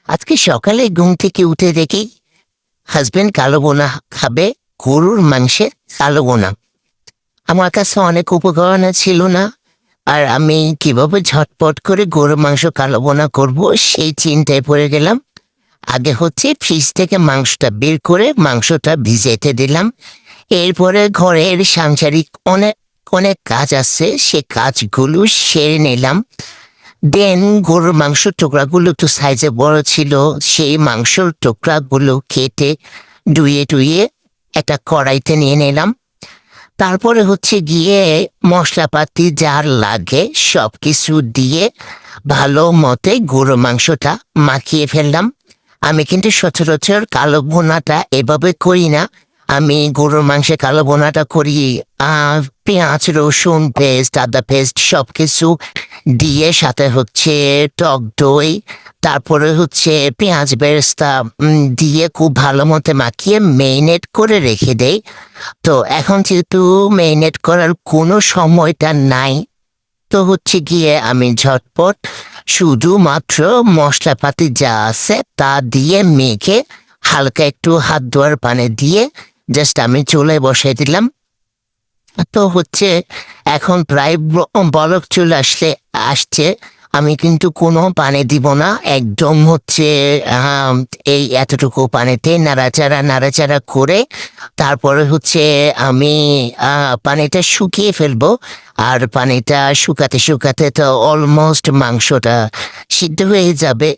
আজকে সকালে ঘুম থেকে উঠে দেখি হাজবেন্ড কালো বোনা খাবে, গরুর মাংসে কালো বোনা। আমার কাছে অনেক উপকরণ ছিল না, আর আমি কিভাবে ঝটপট করে গরুর মাংস কালো বোনা করবো সেই চিন্তায় পড়ে গেলাম। আগে ফ্রিজ থেকে মাংসটা বের করে মাংসটা ভিজাইতে দিলাম। এরপরে ঘরের সাংসারিক অনেক অনেক কাজ আছে, সে কাজগুলো সেরে নিলাম। দেন গরুর মাংসের টুকরাগুলো একটু সাইজে বড় ছিল, সেই মাংসের টুকরাগুলো কেটে ধুয়ে টুয়ে একটা কড়াইতে নিয়ে নিলাম। তারপরে গিয়ে মশলাপাতি যা লাগে সব কিছু দিয়ে ভালো মতে গরুর মাংসটা মাখিয়ে ফেললাম। আমি কিন্তু সচরাচর কালো ভুনাটা এভাবে করি না। আমি গরুর মাংসে কালো ভুনাটা করি পেঁয়াজ, রসুন পেস্ট, আদা পেস্ট সব কিছু দিয়ে, সাথে টক দই, তারপরে পেঁয়াজ বেরেস্তা দিয়ে খুব ভালো মতো মাখিয়ে মেরিনেট করে রেখে দেই। তো এখন যেহেতু মেরিনেট করার কোনো সময়টা নাই, তো গিয়ে আমি ঝটপট শুধুমাত্র মশলাপাতি যা আছে তা দিয়ে মেখে হালকা একটু হাত ধোয়ার পানি দিয়ে জাস্ট আমি চুলায় বসাই দিলাম। তো এখন প্রায় বলক চলে আসছে। আমি কিন্তু কোনো পানি দিব না, একদম এই এতটুকু পানিতে নাড়াচাড়া করে তারপরে আমি পানিটা শুকিয়ে ফেলবো। আর পানিটা শুকাতে শুকাতে তো অলমোস্ট মাংসটা সিদ্ধ হয়ে যাবে।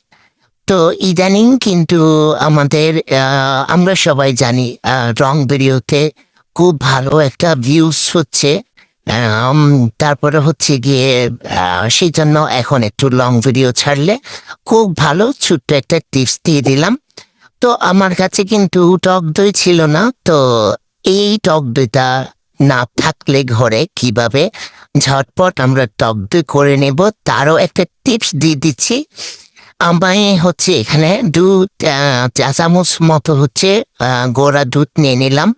তো ইদানিং কিন্তু আমাদের আমরা সবাই জানি রং ভিডিওতে খুব ভালো একটা ভিউজ হচ্ছে। তারপরে গিয়ে সেই জন্য এখন একটু লং ভিডিও ছাড়লে খুব ভালো ছোট্ট একটা টিপস দিয়ে দিলাম। তো আমার কাছে কিন্তু টক দই ছিল না, তো এই টক দইটা না থাকলে ঘরে কিভাবে ঝটপট আমরা টক দই করে নেব তারও একটা টিপস দিয়ে দিচ্ছি। আমি এখানে দুধ চা চামচ মতো গোড়া দুধ নিয়ে নিলাম,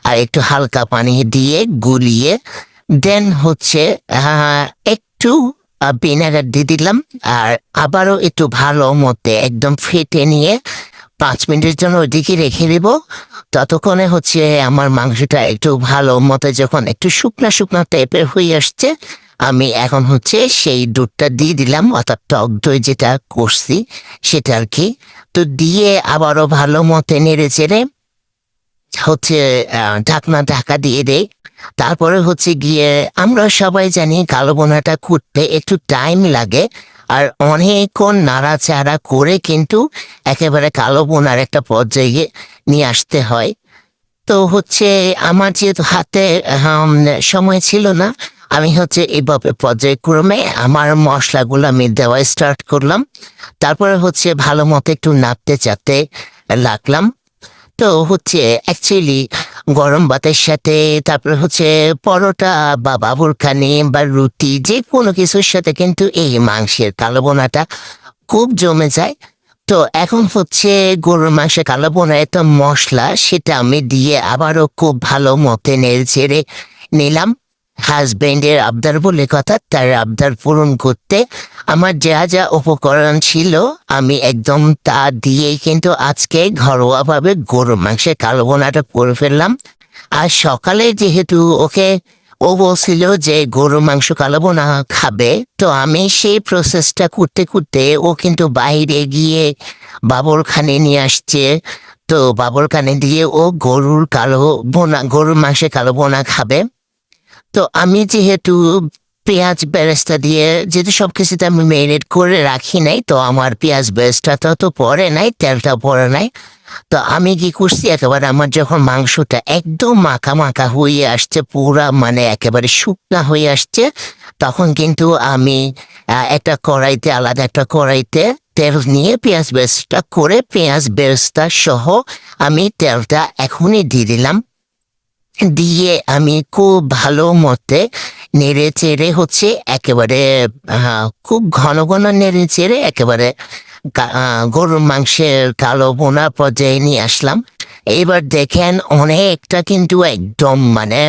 আর একটু হালকা পানি দিয়ে গুলিয়ে দেন একটু ভিনেগার দিয়ে দিলাম। আর আবারও একটু ভালো মতে একদম ফেটে নিয়ে 5 মিনিটের জন্য ওইদিকে রেখে দেব। ততক্ষণে আমার মাংসটা একটু ভালো মতো যখন একটু শুকনা শুকনা টাইপের হয়ে আসছে, আমি এখন সেই দুধটা দিয়ে দিলাম, অর্থাৎ টক দই যেটা করছি সেটা আর কি। তো দিয়ে আবারও ভালো মতে নেড়ে চেড়ে ঢাকা দিয়ে দেয়। তারপরে গিয়ে আমরা সবাই জানি কালো বোনাটা করতে একটু টাইম লাগে, আর অনেকক্ষণ নাড়াচাড়া করে কিন্তু একেবারে কালো বোনার একটা পর্যায়ে নিয়ে আসতে হয়। তো আমার যেহেতু হাতে সময় ছিল না, আমি এইভাবে পর্যায়ক্রমে আমার মশলাগুলো আমি দেওয়া স্টার্ট করলাম। তারপরে ভালো মতো একটু নাড়তে চাড়তে লাগলাম। তো অ্যাকচুয়ালি গরম ভাতের সাথে, তারপরে পরোটা বা বাবুরখানি বা রুটি যে কোনো কিছুর সাথে কিন্তু এই মাংসের কালো বোনাটা খুব জমে যায়। তো এখন গরুর মাংসে কালো বোনা একটা মশলা, সেটা আমি দিয়ে আবারও খুব ভালো মতে নেড়ে চেড়ে নিলাম। হাজবেন্ডের আবদার বলে কথা, তার আবদার পূরণ করতে আমার যা যা উপকরণ ছিল আমি একদম তা দিয়েই কিন্তু আজকে ঘরোয়াভাবে গরুর মাংসের কালো বোনাটা করে ফেললাম। আর সকালে যেহেতু ও বলছিল যে গরুর মাংস কালো বোনা খাবে, তো আমি সেই প্রসেসটা করতে করতে ও কিন্তু বাইরে গিয়ে বাবরখানে নিয়ে আসছে। তো বাবরখানে দিয়ে ও গরুর মাংসের কালো বোনা খাবে। তো আমি যেহেতু পেঁয়াজ বেরেস্তা দিয়ে যেহেতু সবকিছুতে আমি মেরিনেট করে রাখি নাই, তো আমার পেঁয়াজ বেরেস্তাটা তো পরে নাই, তেলটা পরে নাই। তো আমি কি করছি, একেবারে আমার যখন মাংসটা একদম মাখা মাখা হয়ে আসছে, পুরা মানে একেবারে শুকনা হয়ে আসছে, তখন কিন্তু আমি আলাদা একটা কড়াইতে তেল নিয়ে পেঁয়াজ বেরেস্তা করে পেঁয়াজ বেরেস্তা সহ আমি তেলটা এখনই দিয়ে দিলাম। দিয়ে আমি খুব ভালো মতে নেড়ে চেড়ে একেবারে খুব ঘন ঘন নেড়ে চেড়ে একেবারে গরুর মাংসের কালো বোনা পর্যায়ে নিয়ে আসলাম। এবার দেখেন অনেকটা কিন্তু একদম মানে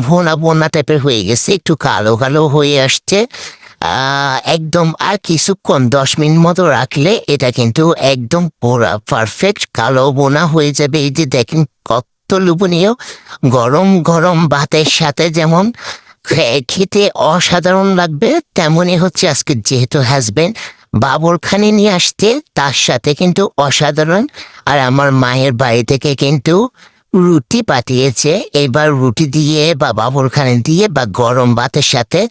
ভোনা ভোনা টাইপের হয়ে গেছে, একটু কালো কালো হয়ে আসছে। একদম আর কিছুক্ষণ 10 মিনিট মতো রাখলে এটা কিন্তু একদম পুরা পারফেক্ট কালো বোনা হয়ে যাবে। এই যে দেখেন কত লোভনীয়, গরম গরম ভাতের সাথে যেমন খেতে অসাধারণ লাগবে, তেমনই হচ্ছে আজকে যেহেতু হাজবেন্ড বাবর খানি নিয়ে আসতে, তার সাথে কিন্তু অসাধারণ। আর আমার মায়ের বাড়ি থেকে কিন্তু রুটি পাঠিয়েছে, এবার রুটি দিয়ে বা বাবর খানি দিয়ে বা গরম ভাতের সাথে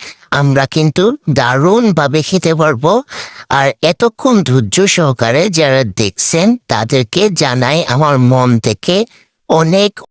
আমরা কিন্তু দারুণভাবে খেতে পারবো। আর এতক্ষণ ধৈর্য সহকারে যারা দেখছেন তাদেরকে জানাই আমার মন থেকে অনেক